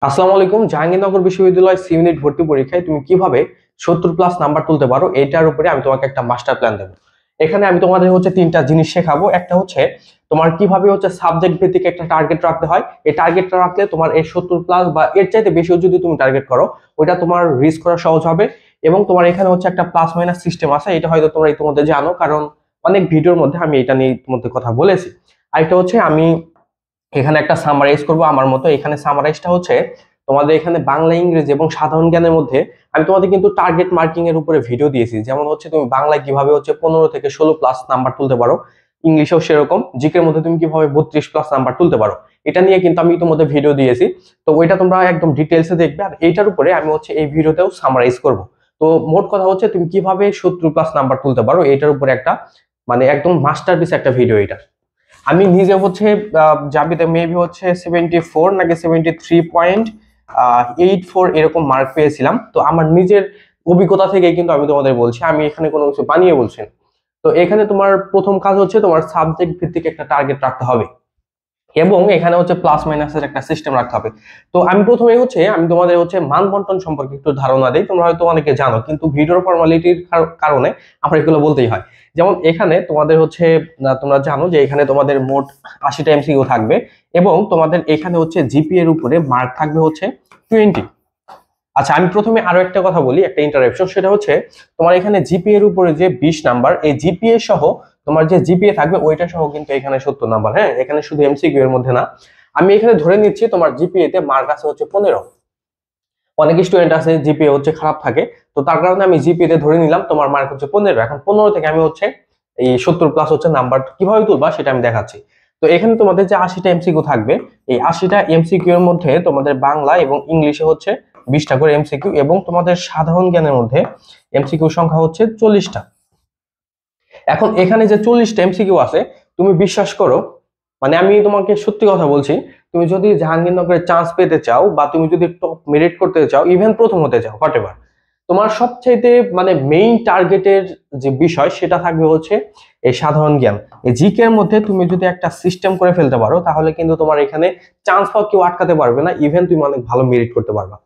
আসসালামু আলাইকুম। জাহাঙ্গীরনগর বিশ্ববিদ্যালয় সি ইউনিট ভর্তি পরীক্ষায় তুমি কিভাবে 70+ নাম্বার তুলতে পারো এটার উপরে আমি তোমাকে একটা মাস্টার প্ল্যান দেবো। এখানে আমি তোমাদের তিনটা জিনিস শেখাবো। একটা তোমার কিভাবে সাবজেক্ট ভিত্তিক একটা টার্গেট রাখতে হয়। এই টার্গেটটা রাখলে তোমার এই 70+ বা এর চাইতে বেশিও যদি তুমি টার্গেট করো ওইটা তোমার রিচ করা সহজ হবে। এবং তোমার এখানে একটা প্লাস মাইনাস সিস্টেম আছে, এটা হয়তো তোমরা ইতিমধ্যে জানো, কারণ অনেক ভিডিওর মধ্যে আমি এটা নিয়ে ইতিমধ্যে কথা বলেছি। আরেকটা আমি এখানে একটা সামারাইজ করব আমার মতো। এখানে সামারাইজটা তোমাদের এখানে বাংলা, ইংরেজি এবং সাধারণ জ্ঞানের মধ্যে আমি তোমাদের কিন্তু টার্গেট মার্কিং এর উপরে ভিডিও দিয়েছি। যেমন তুমি বাংলায় কিভাবে 15 থেকে 16+ নাম্বার তুলতে পারো, ইংলিশেও সেরকম, জিকের মধ্যে তুমি কিভাবে 32+ নাম্বার তুলতে পারো, এটা নিয়ে কিন্তু আমি তোমাদের ভিডিও দিয়েছি। তো ওইটা তোমরা একদম ডিটেলসে দেখবে, আর এইটার উপরে আমি এই ভিডিওতেও সামারাইজ করব। তো মোট কথা তুমি কিভাবে 70+ নাম্বার তুলতে পারো এটার উপরে একটা একদম মাস্টারপিস একটা ভিডিও এটা। আমি নিজে জাবিতে মেবি 74 নাকি 73.84 এরকম মার্ক পেয়েছিলাম। তো আমার নিজের অভিজ্ঞতা থেকে কিন্তু আমি তোমাদের বলছি, আমি এখানে কোনো কিছু বানিয়ে বলছি না। তো এখানে তোমার প্রথম কাজ তোমার সাবজেক্ট ভিত্তিক একটা টার্গেট রাখতে হবে, এবং এখানে প্লাস মাইনাসের একটা সিস্টেম রাখতে হবে। তো আমি প্রথমে আমি তোমাদের মান বন্টন সম্পর্কে একটু ধারণা দিই। তোমরা হয়তো অনেকে জানো, কিন্তু ভিডিওর ফর্মালিটির কারণে আমার এগুলো বলতেই হয়। যেমন এখানে তোমাদের তোমরা জানো যে এখানে তোমাদের মোট 80টা এমসিকিউ থাকবে, এবং তোমাদের এখানে জিপি এর উপরে মার্ক থাকবে 20। আচ্ছা, আমি প্রথমে আরো একটা কথা বলি, একটা ইন্টারাপশন। সেটা তোমার এখানে জিপিএ এর উপরে যে 20 নাম্বার, এই জিপিএ সহ তোমার যে জিপিএ থাকবে ওইটা সহ কিন্তু এখানে 70 নাম্বার। হ্যাঁ, এখানে শুধু এমসিকিউ এর মধ্যে না। আমি এখানে ধরে নিচ্ছি তোমার জিপিএ তে মার্ক আছে 15। অনেক স্টুডেন্ট আছে জিপিএ খারাপ থাকে, তো তার কারণে আমি জিপিএ তে ধরে নিলাম তোমার মার্ক 15। এখন 15 থেকে আমি এই 70+ নাম্বার কিভাবে তুলবা সেটা আমি দেখাচ্ছি। তো এখানে তোমাদের যে 80টা এমসিকিউ থাকবে, এই 80টা এমসিকিউ এর মধ্যে তোমাদের বাংলা এবং ইংলিশে 20টা করে এমসিকিউ, এবং তোমাদের সাধারণ জ্ঞানের মধ্যে এমসিকিউ সংখ্যা 40টা। এখন এখানে যে 40টা এমসিকিউ আছে, তুমি বিশ্বাস করো, আমি তোমাকে সত্যি কথা বলছি, তুমি যদি জাহাঙ্গীরনগরে চান্স পেতে চাও, বা তুমি যদি টপ মেরিট করতে চাও, ইভেন প্রথম হতে চাও, হোয়াটএভার, তোমার সবচাইতে মেইন টার্গেটের যে বিষয় সেটা থাকবে এই সাধারণ জ্ঞান। এই জিকে এর মধ্যে তুমি যদি একটা সিস্টেম করে ফেলতে পারো, তাহলে কিন্তু তোমার এখানে চান্স পাওয়া কেউ আটকাতে পারবে না, ইভেন তুমি অনেক ভালো মেরিট করতে পারবা।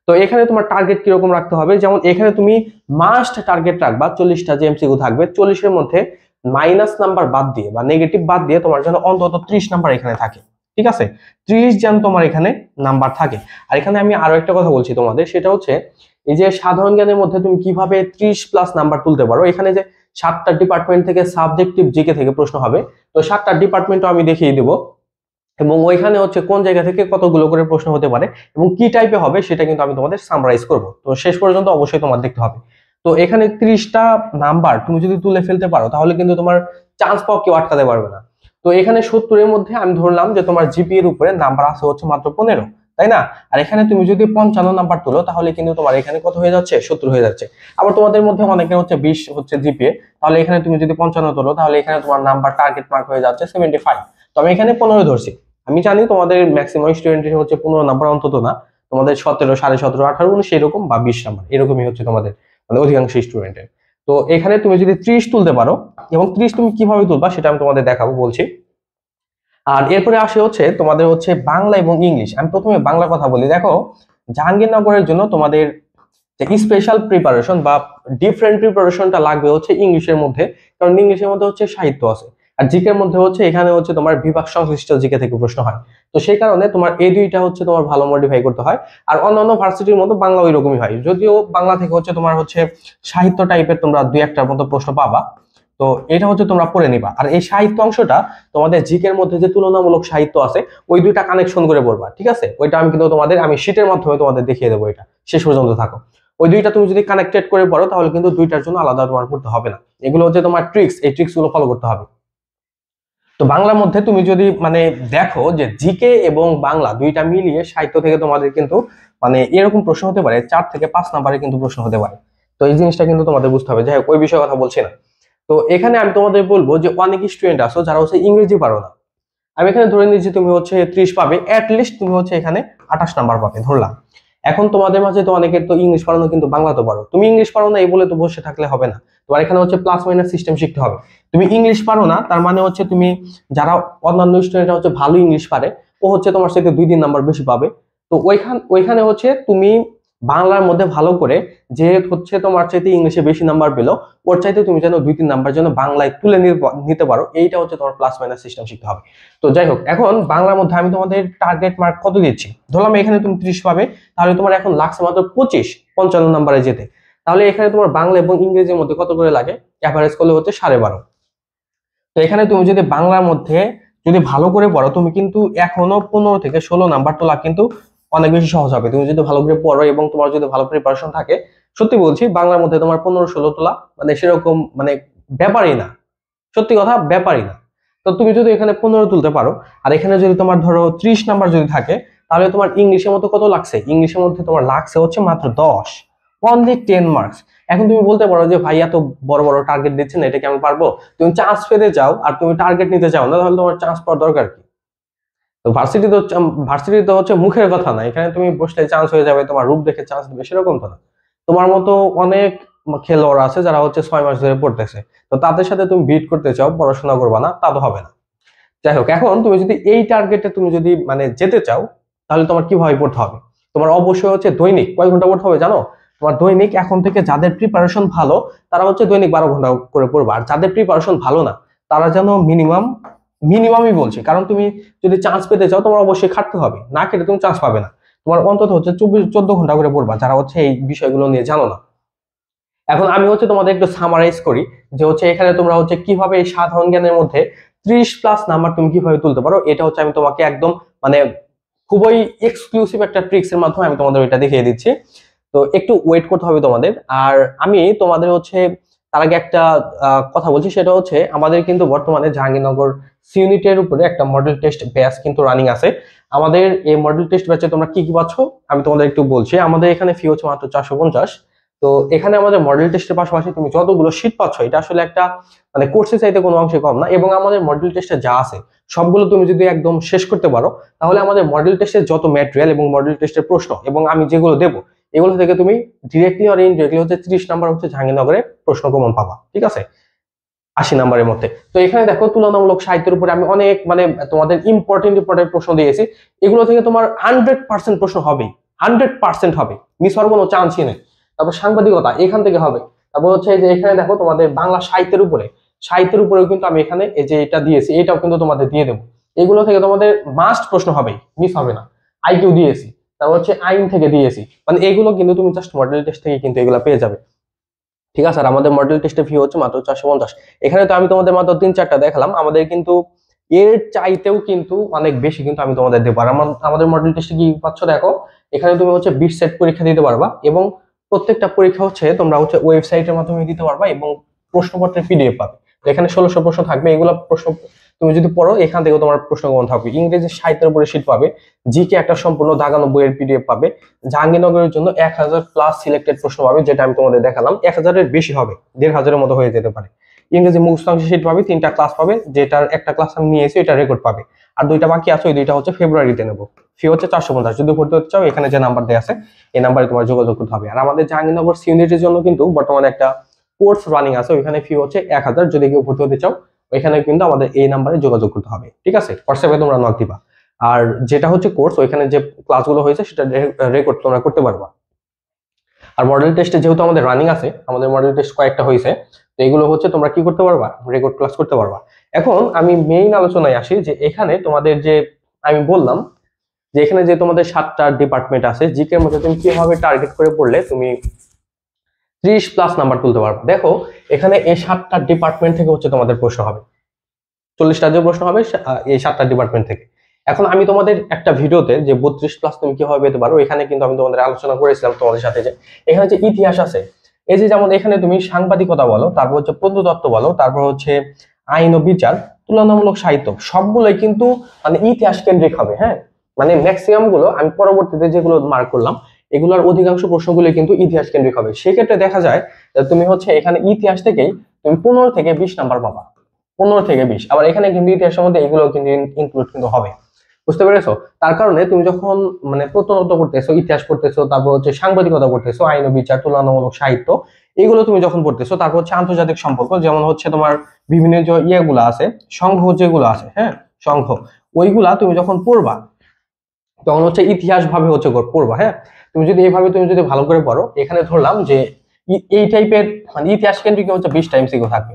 তো এখানে তোমার টার্গেট কিরকম রাখতে হবে, যেমন এখানে তুমি মাস্ট টার্গেট রাখবা 40টা যে এমসিকিউ থাকবে, 40-এর মধ্যে মাইনাস নাম্বার বাদ দিয়ে বা নেগেটিভ বাদ দিয়ে তোমার যেন অন্তত 30 নাম্বার এখানে থাকে। ঠিক আছে, 30 যেন তোমার এখানে নাম্বার থাকে। আর এখানে আমি আরো একটা কথা বলছি তোমাদের, সেটা এই যে সাধারণ জ্ঞানের মধ্যে তুমি কিভাবে 30+ নাম্বার তুলতে পারো। এখানে যে 7টা ডিপার্টমেন্ট থেকে সাবজেক্টিভ জিকে থেকে প্রশ্ন হবে, তো 7টা ডিপার্টমেন্টও আমি দেখিয়ে দেবো, এবং ওইখানে কোন জায়গা থেকে কতগুলো করে প্রশ্ন হতে পারে এবং কি টাইপে হবে সেটা কিন্তু আমি তোমাদের সামারাইজ করব। তো শেষ পর্যন্ত অবশ্যই তোমার দেখতে হবে। তো এখানে 30টা নাম্বার তুমি যদি তুলে ফেলতে পারো, তাহলে কিন্তু তোমার চান্স পাওয়া কেউ আটকাতে পারবে না। তো এখানে 70-এর মধ্যে আমি ধরলাম যে তোমার জিপি এর উপরে নাম্বার আছে মাত্র 15, তাই না? আর এখানে তুমি যদি 55 নাম্বার তুলো, তাহলে কিন্তু তোমার এখানে কত হয়ে যাচ্ছে, 70 হয়ে যাচ্ছে। আবার তোমাদের মধ্যে অনেকের 20 জিপিএ, তাহলে এখানে তুমি যদি 55 তোলো, তাহলে এখানে তোমার নাম্বার টার্গেট মার্ক হয়ে যাচ্ছে 75। তো আমি এখানে 15 ধরছি। আমি জানি তোমাদের ম্যাক্সিমাম স্টুডেন্টের 15 নাম্বার অন্তত না, তোমাদের 17, 17.5, 18, 19 এরকম, বা 20 নাম্বার এরকমই তোমাদের অধিকাংশ স্টুডেন্টের। তো এখানে তুমি যদি 30 তুলতে পারো, এবং 30 তুমি কিভাবে তুলবা সেটা আমি তোমাদের দেখাবো, বলছি। আর এরপরে আসে তোমাদের বাংলা এবং ইংলিশ। আমি প্রথমে বাংলা কথা বলি। দেখো, জাহাঙ্গীরনগরের জন্য তোমাদের যে স্পেশাল প্রিপারেশন বা ডিফারেন্ট প্রিপারেশনটা লাগবে ইংলিশের মধ্যে, কারণ ইংলিশের মধ্যে সাহিত্য আছে, আর জিকের মধ্যে এখানে তোমার বিভাগ সংশ্লিষ্ট জিকে থেকে প্রশ্ন হয়। তো সেই কারণে তোমার এই দুইটা তোমার ভালো মডিফাই করতে হয়। আর অন্যান্য ভার্সিটির মতো বাংলা ওই রকমই হয়, যদিও বাংলা থেকে তোমার সাহিত্য টাইপের তোমরা 2-1টার মতো প্রশ্ন পাবা। তো এটা তোমরা পড়ে নিবা। আর এই সাহিত্য অংশটা তোমাদের জিকের মধ্যে যে তুলনামূলক সাহিত্য আছে, ওই দুইটা কানেকশন করে পড়বা। ঠিক আছে, ওইটা আমি কিন্তু আমি শীটের মাধ্যমে তোমাদের দেখিয়ে দেবো, এটা শেষ পর্যন্ত থাকো। ওই দুইটা তুমি যদি কানেক্টেড করে পড়ো, তাহলে কিন্তু দুইটার জন্য আলাদা তোমার পড়তে হবে না। এগুলো তোমার ট্রিক্স, এই ট্রিক্স গুলো ফলো করতে হবে। তো বাংলার মধ্যে তুমি যদি দেখো যে জিকে এবং বাংলা দুইটা মিলিয়ে সাহিত্য থেকে তোমাদের কিন্তু এরকম প্রশ্ন হতে পারে, 4 থেকে 5 নাম্বারে কিন্তু প্রশ্ন হতে পারে। তো এই জিনিসটা কিন্তু তোমাদের বুঝতে হবে। যাই হোক, ওই বিষয়ে কথা বলছি না। তো এখানে আমি তোমাদের বলবো যে অনেক স্টুডেন্ট আছো যারা ইংরেজি পারো না। আমি এখানে ধরে নিচ্ছি তুমি 30 পাবে, লিস্ট তুমি এখানে 28 নাম্বার পাবে ধরলাম। এখন তোমাদের মাঝে তো অনেকের তো ইংলিশ পারো না, কিন্তু বাংলা তো পারো। তুমি ইংলিশ পারো না এই বলে তো বসে থাকলে হবে না, তোমার এখানে প্লাস মাইনাস সিস্টেম শিখতে হবে। তুমি ইংলিশ পারো না, তার মানে তুমি, যারা অন্যান্য স্টুডেন্টরা ভালো ইংলিশ পারে, ও তোমার সাথে 2-3 নাম্বার বেশি পাবে। তো তো ওইখানে হচ্ছে তুমি বাংলার মধ্যে ভালো করে, যে হচ্ছে তোমার চাইতে ইংলিশে বেশি নাম্বার পেলো, ওর চাইতে তুমি যেন 2-3 নাম্বার যেন বাংলায় তুলে নিতে পারো, এইটা হচ্ছে তোমার প্লাস মাইনাস সিস্টেম শিখতে হবে। তো যাই হোক, এখন বাংলার মধ্যে আমি তোমাদের টার্গেট মার্ক কত দিচ্ছি, ধরলাম এখানে তুমি 30 পাবে, তাহলে তোমার এখন লাগছে মাত্র 25 55 নাম্বারে যেতে। তাহলে এখানে তোমার বাংলা এবং ইংরেজির মধ্যে কত করে লাগে, অ্যাভারেজ করলে হচ্ছে 12.5। তো এখানে তুমি যদি বাংলার মধ্যে যদি ভালো করে পড়ো, তুমি কিন্তু এখনো 15 থেকে 16 নাম্বার তোলা কিন্তু অনেক বেশি সহজ হবে। তুমি যদি ভালো করে পড়ো এবং তোমার যদি ভালো প্রিপারেশন থাকে, সত্যি বলছি বাংলার মধ্যে তোমার 15-16 তোলা মানে সেরকম মানে ব্যাপারই না, সত্যি কথা ব্যাপারই না। তো তুমি যদি এখানে 15 তুলতে পারো, আর এখানে যদি তোমার ধরো 30 নাম্বার যদি থাকে, তাহলে তোমার ইংলিশের মধ্যে কত লাগছে, ইংলিশের মধ্যে তোমার লাগছে হচ্ছে মাত্র 10, অনলি 10 মার্কস। এখন তুমি বলতে পারো যে ভাই এত বড় বড় টার্গেট দিচ্ছেন, এটা কি আমি পারবো? তুমি চান্স পেতে চাও আর তুমি টার্গেট নিতে চাও না, তাহলে তোমার চান্স পাওয়ার দরকার কি? তো ভার্সিটি তো হচ্ছে মুখের কথা না, এখানে তুমি বসলে চান্স হয়ে যাবে, তোমার রূপ দেখে চান্স দিবে সেরকম তো না। তোমার মতো অনেক খেলোয়াড় আছে যারা হচ্ছে 6 মাস ধরে পড়তেছে, তো তাদের সাথে তুমি বিট করতে চাও, পড়াশোনা করবা না তা তো হবে না। যাই হোক, এখন তুমি যদি এই টার্গেটে তুমি যদি মানে যেতে চাও, তাহলে তোমার কিভাবে পড়তে হবে? তোমার অবশ্যই হচ্ছে দৈনিক কয় ঘন্টা পড়তে হবে জানো? তোমার দৈনিক এখন থেকে যাদের প্রিপারেশন ভালো তারা হচ্ছে দৈনিক 12 ঘন্টা করে পড়বা, আর যাদের প্রিপারেশন ভালো না তারা যেন মিনিমামই বলছে, কারণ তুমি যদি চান্স পেতে চাও তোমার অবশ্যই খাটতে হবে, না খেটে তুমি চান্স পাবে না। তোমার অন্তত হচ্ছে 14 ঘন্টা করে পড়বা, যারা হচ্ছে এই বিষয়গুলো নিয়ে জানো না। এখন আমি হচ্ছে তোমাদের একটু সামারাইজ করি, যে হচ্ছে এখানে তোমরা হচ্ছে কিভাবে এই সাধারণ জ্ঞানের মধ্যে 30+ নাম্বার তুমি কিভাবে তুলতে পারো, এটা হচ্ছে আমি তোমাকে একদম মানে খুবই এক্সক্লুসিভ একটা ট্রিক্স এর মাধ্যমে আমি তোমাদের এটা দেখিয়ে দিচ্ছি। তো একটু ওয়েট করতে হবে তোমাদের। আর আমি তোমাদের হচ্ছে তার আগে একটা কথা বলছি, সেটা হচ্ছে আমাদের কিন্তু বর্তমানে জাহাঙ্গীরনগর সিউনিটের উপরে একটা মডেল টেস্ট ব্যাচ কিন্তু রানিং আছে। আমাদের এই মডেল টেস্ট ব্যাচে তোমরা কি কি পাচ্ছ আমি তোমাদের একটু বলছি। আমাদের এখানে ফি হচ্ছে মাত্র 450। তো এখানে আমাদের মডেল টেস্টের পাশাপাশি তুমি যতগুলো শীট পাচ্ছ, এটা আসলে একটা মানে কোর্সের চাইতে কোনো অংশে কম না। এবং আমাদের মডেল টেস্টে যা আছে সবগুলো তুমি যদি একদম শেষ করতে পারো, তাহলে আমাদের মডেল টেস্টের যত ম্যাটেরিয়াল এবং মডেল টেস্টের প্রশ্ন এবং আমি যেগুলো দেবো, এগুলো থেকে তুমি ডিরেক্টলি আর ইনডিরেক্টলি হচ্ছে 30 নাম্বার হচ্ছে জাহাঙ্গীরনগরে প্রশ্ন কমন পাবা, ঠিক আছে, 80 নাম্বারের মধ্যে। তো এখানে দেখো তুলনামূলক সাহিত্যের উপরে আমি অনেক মানে তোমাদের ইম্পর্টেন্ট প্রশ্ন দিয়েছি, এগুলো থেকে তোমার 100% প্রশ্ন হবেই, 100% হবে, মিস হওয়ার কোনো চান্সই নেই। তারপর সাংবাদিকতা এখান থেকে হবে। তারপর হচ্ছে যে এখানে দেখো তোমাদের বাংলা সাহিত্যের উপরেও কিন্তু আমি এখানে এই যে এটা দিয়েছি, এটাও কিন্তু তোমাদের দিয়ে দেবো। এগুলো থেকে তোমাদের মাস্ট প্রশ্ন হবে, মিস হবে না। আইকিউ দিয়েছি, তারপর হচ্ছে আইন থেকে দিয়েছি, মানে এগুলো কিন্তু তুমি জাস্ট মডেল টেস্ট থেকে কিন্তু এগুলো পেয়ে যাবে, ঠিক আছে। আর আমাদের মডেল টেস্টের ফি হচ্ছে মাত্র 450। এখানে তো আমি তোমাদের মাত্র 3-4টা দেখালাম, আমাদের কিন্তু এর চাইতেও কিন্তু অনেক বেশি কিন্তু আমি তোমাদের দেবো। আর আমাদের মডেল টেস্টে কি পাচ্ছ দেখো, এখানে তুমি হচ্ছে 20 সেট পরীক্ষা দিতে পারবা, এবং প্রত্যেকটা পরীক্ষা হচ্ছে তোমরা হচ্ছে ওয়েবসাইটের মাধ্যমে দিতে পারবা, এবং প্রশ্নপত্রের পিডিএফ পাবে। এখানে 1600 প্রশ্ন থাকবে, এগুলো প্রশ্ন তুমি যদি পড়ো এখান থেকে তোমার প্রশ্ন কমন থাকবে। ইংরেজি সাহিত্যের উপরে শীট পাবে, জিকে একটা সম্পূর্ণ দাগানো বইয়ের পিডিএফ পাবে। জাহাঙ্গীরনগরের জন্য 1000+ সিলেক্টেড প্রশ্ন পাবে, যেটা আমি তোমাদের দেখালাম, 1000-এর বেশি হবে, 1500-এর মতো হয়ে যেতে পারে। ইংরেজি মুখস্থ শীট পাবে, 3টা ক্লাস পাবে, যেটার একটা ক্লাস আমি নিয়েছি এটা রেকর্ড পাবে, আর 2টা বাকি আছে, ওই 2টা হচ্ছে ফেব্রুয়ারিতে নেবো। ফি হচ্ছে 450। যদি ভর্তি হতে চাও এখানে যে নাম্বার দেওয়া আছে এই নাম্বারে তোমার যোগাযোগ করতে হবে। আর আমাদের জাহাঙ্গীরনগর সিউনিটির জন্য কিন্তু বর্তমানে একটা কোর্স রানিং আছে, ওইখানে ফি হচ্ছে 1000। যদি কেউ ভর্তি হতে চাও ওইখানে কিন্তু আমাদের এই নাম্বারে যোগাযোগ করতে হবে, ঠিক আছে, হোয়াটসঅ্যাপে তোমরা নক দিবা। আর যেটা হচ্ছে কোর্স, ওইখানে যে ক্লাসগুলো হয়েছে সেটা রেকর্ড তোমরা করতে পারবা। আর মডেল টেস্টে যেহেতু আমাদের রানিং আছে, আমাদের মডেল টেস্ট কয়েকটা হয়েছে, তো এগুলো হচ্ছে তোমরা কি করতে পারবা, রেকর্ড ক্লাস করতে পারবা। এখন আমি মেইন আলোচনায় আসি, যে এখানে তোমাদের যে আমি বললাম যে এখানে যে তোমাদের 7টা ডিপার্টমেন্ট আছে, জিকে এর মধ্যে তুমি কিভাবে টার্গেট করে পড়লে তুমি 30+ নাম্বার তুলতে পারবে। দেখো এখানে এই 7টা ডিপার্টমেন্ট থেকে হচ্ছে তোমাদের প্রশ্ন হবে, 40টা যে প্রশ্ন হবে এই 7টা ডিপার্টমেন্ট থেকে। এখন আমি তোমাদের একটা ভিডিওতে যে 32+ তুমি কিভাবে পেতে পারো, এখানে কিন্তু আমি তোমাদের আলোচনা করেছিলাম তোমাদের সাথে, যে এখানে যে ইতিহাস আছে, এই যে যেমন এখানে তুমি সাংবাদিকতা বলো, তারপর হচ্ছে প্রত্নতত্ত্ব বলো, তারপর হচ্ছে আইন ও বিচার, তুলনামূলক সাহিত্য, সবগুলোই কিন্তু মানে ইতিহাস কেন্দ্রিক হবে। হ্যাঁ, মানে ম্যাক্সিমাম গুলো আমি পরবর্তীতে যেগুলো মার্ক করলাম এগুলোর অধিকাংশ প্রশ্নগুলো কিন্তু ইতিহাস কেন্দ্রিক হবে। সেক্ষেত্রে দেখা যায় তুমি হচ্ছে এখানে ইতিহাস থেকেই তুমি 15 থেকে 20 নাম্বার পাবা, 15 থেকে 20। আবার এখানে কিন্তু ইতিহাসের মধ্যে এগুলো কিন্তু ইনক্লুড কিন্তু হবে, বুঝতে পেরেছো? তার কারণে তুমি যখন মানে প্রত্নতত্ত্ব পড়তেছো, ইতিহাস পড়তেছো, তারপর হচ্ছে সাংবাদিকতা পড়তেছো, আইন ও বিচার, তুলনামূলক সাহিত্য, এগুলো তুমি যখন পড়তেছো, তারপর হচ্ছে আন্তর্জাতিক সম্পর্ক, যেমন হচ্ছে তোমার বিভিন্ন যে ইয়েগুলো আছে, সংঘ যেগুলো আছে, হ্যাঁ সংঘ, ওইগুলা তুমি যখন পড়বা, তখন হচ্ছে ইতিহাস ভাবে হচ্ছে পড়বা। হ্যাঁ, তুমি যদি এইভাবে তুমি যদি ভালো করে পড়ো, এখানে ধরলাম যে এই টাইপের মানে ইতিহাস কেন্দ্রিক হচ্ছে 20টা এমসিকিউ থাকবে।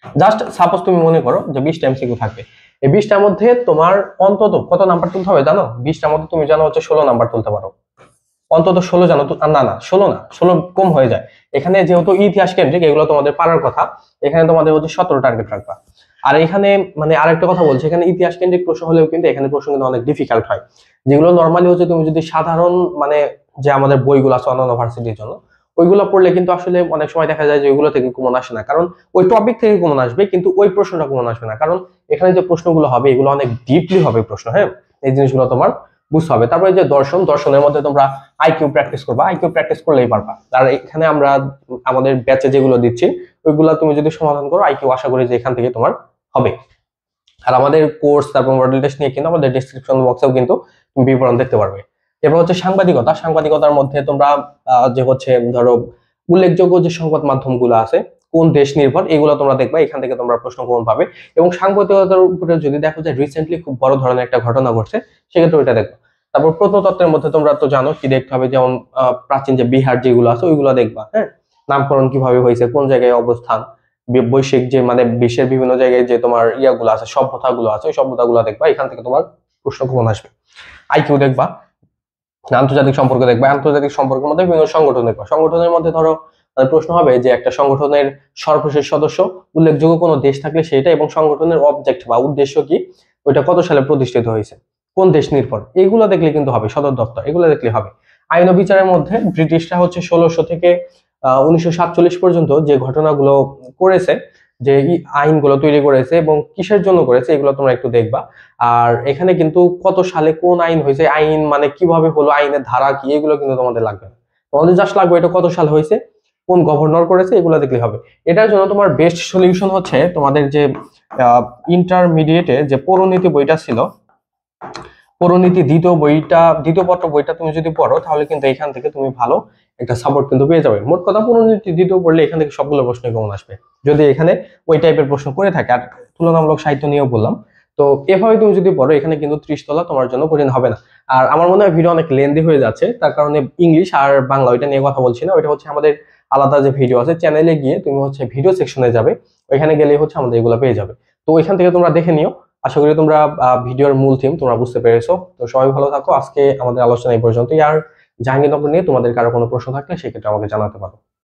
জাস্ট সাপোজ তুমি মনে করো যে 20টা এমসিকিউ থাকবে, এই 20টার মধ্যে তোমার অন্তত কত নাম্বার তুলতে হবে জানো? 20টার মধ্যে তুমি জানো হচ্ছে 16 নাম্বার তুলতে পারো, অন্তত 16 জানো তো? না না, 16 না, 16 কম হয়ে যায়। এখানে যেহেতু ইতিহাস কেন্দ্রিক এগুলো তোমাদের পারার কথা, এখানে তোমাদের হচ্ছে 17 টার্গেট রাখবা। আর এখানে মানে আরেকটা কথা বলছি, এখানে ইতিহাস কেন্দ্রিক প্রশ্ন হলেও কিন্তু এখানে প্রশ্ন কিন্তু অনেক ডিফিকাল্ট হয়, যেগুলো নর্মালি হচ্ছে তুমি যদি সাধারণ মানে যে আমাদের বইগুলো আছে অন্যান্য ভার্সিটির জন্য ওইগুলো পড়লে কিন্তু আসলে অনেক সময় দেখা যায় যে ওইগুলো থেকে কমন আসে না, কারণ ওই টপিক থেকে কমন আসবে কিন্তু ওই প্রশ্নটা কমন আসবে না, কারণ এখানে যে প্রশ্নগুলো হবে এগুলো অনেক ডিপলি হবে প্রশ্ন। হ্যাঁ, এই জিনিসগুলো তোমার বুঝতে হবে। তারপরে যে দর্শনের মধ্যে তোমরা আইকিউ প্র্যাকটিস করবা, আইকিউ প্র্যাকটিস করলেই পারবা। আর এখানে আমরা আমাদের ব্যাচে যেগুলো দিচ্ছি ওইগুলা তুমি যদি সমাধান করো আইকিউ আশা করি যে এখান থেকে তোমার হবে। আর আমাদের কোর্স তারপর মডেল টেস্ট নিয়ে কিন্তু আমাদের ডেসক্রিপশন বক্সেও কিন্তু তুমি বিবরণ দেখতে পারবে। এরপর হচ্ছে সাংবাদিকতা, সাংবাদিকতার মধ্যে তোমরা যে হচ্ছে ধরো উল্লেখযোগ্য যে সংবাদ মাধ্যমগুলো আছে কোন দেশ নির্ভর এগুলো তোমরা দেখবা, এখান থেকে তোমরা প্রশ্ন কমন পাবে। এবং সাংবাদিকতার উপরে যদি দেখো যে রিসেন্টলি খুব বড় ধরনের একটা ঘটনা ঘটছে সেক্ষেত্রে ওইটা দেখবা। তারপর প্রত্নতত্ত্বের মধ্যে তোমরা তো জানো কি দেখতে হবে, যেমন প্রাচীন যে বিহার যেগুলো আছে ওইগুলো দেখবা। হ্যাঁ, নামকরণ কিভাবে হয়েছে, কোন জায়গায় অবস্থান, বৈশ্বিক যে মানে বিশ্বের বিভিন্ন জায়গায় যে তোমার ইয়াগুলো আছে সভ্যতাগুলো আছে ওই সভ্যতাগুলো দেখবা, এখান থেকে তোমার প্রশ্ন কমন আসবে। আইকিউ দেখবা, আন্তর্জাতিক সম্পর্ক দেখবা, আন্তর্জাতিক সম্পর্কের মধ্যে বিভিন্ন সংগঠন দেখবা, সংগঠনের মধ্যে ধরো প্রশ্ন হবে যে একটা সংগঠনের সর্বশেষ সদস্য উল্লেখযোগ্য কোনো দেশ থাকলে সেটা, এবং সংগঠনের অবজেক্ট বা উদ্দেশ্য কি, ওইটা কত সালে প্রতিষ্ঠিত হয়েছে, কোন দেশ নির্ভর, এগুলো দেখলে কিন্তু হবে, সদর দপ্তর এগুলো দেখলে হবে। আইন ও বিচারের মধ্যে ব্রিটিশরা হচ্ছে 1600 থেকে 1947 পর্যন্ত যে ঘটনাগুলো করেছে, যে আইনগুলো তৈরি করেছে এবং কিসের জন্য করেছে এগুলো তোমরা একটু দেখবা। আর এখানে কিন্তু কত সালে কোন আইন হয়েছে, আইন মানে কিভাবে হলো, আইনের ধারা কি, এগুলো কিন্তু তোমাদের লাগবে না, তোমাদের জাস্ট লাগবে এটা কত সাল হয়েছে, কোন গভর্নর করেছে, এগুলো দেখলে হবে। এটার জন্য তোমার বেস্ট সলিউশন হচ্ছে তোমাদের যে ইন্টারমিডিয়েটে যে পৌরনীতি বইটা ছিল, পৌরনীতি দ্বিতীয় পত্র বইটা তুমি যদি পড়ো তাহলে কিন্তু এখান থেকে তুমি ভালো একটা সাপোর্ট কিন্তু পেয়ে যাবে। মোট কথা পৌরনীতি দ্বিতীয় পড়লে এখান থেকে সবগুলো প্রশ্ন কমন আসবে যদি এখানে ওই টাইপের প্রশ্ন করে থাকে। আর তুলনামূলক সাহিত্য নিয়েও বললাম, তো এভাবে তুমি যদি পড়ো এখানে কিন্তু 30 তলা তোমার জন্য কঠিন হবে না। আর আমার মনে হয় ভিডিও অনেক লেন্দি হয়ে যাচ্ছে, তার কারণে ইংলিশ আর বাংলা ওইটা নিয়ে কথা বলছি না, ওইটা হচ্ছে আমাদের আলাদা যে ভিডিও আছে চ্যানেলে গিয়ে তুমি হচ্ছে ভিডিও সেকশনে যাবে, ওইখানে গেলেই হচ্ছে আমাদের এগুলো পেয়ে যাবে। তো ওইখান থেকে তোমরা দেখে নিও। আশা করি তোমরা ভিডিওর মূল থিম তোমরা বুঝতে পেরেছো। তো সবাই ভালো থাকো, আজকে আমাদের আলোচনা এই পর্যন্তই। আর জাহাঙ্গীরনগর নিয়ে তোমাদের কারো কোনো প্রশ্ন থাকলে সেক্ষেত্রে আমাকে জানাতে পারো।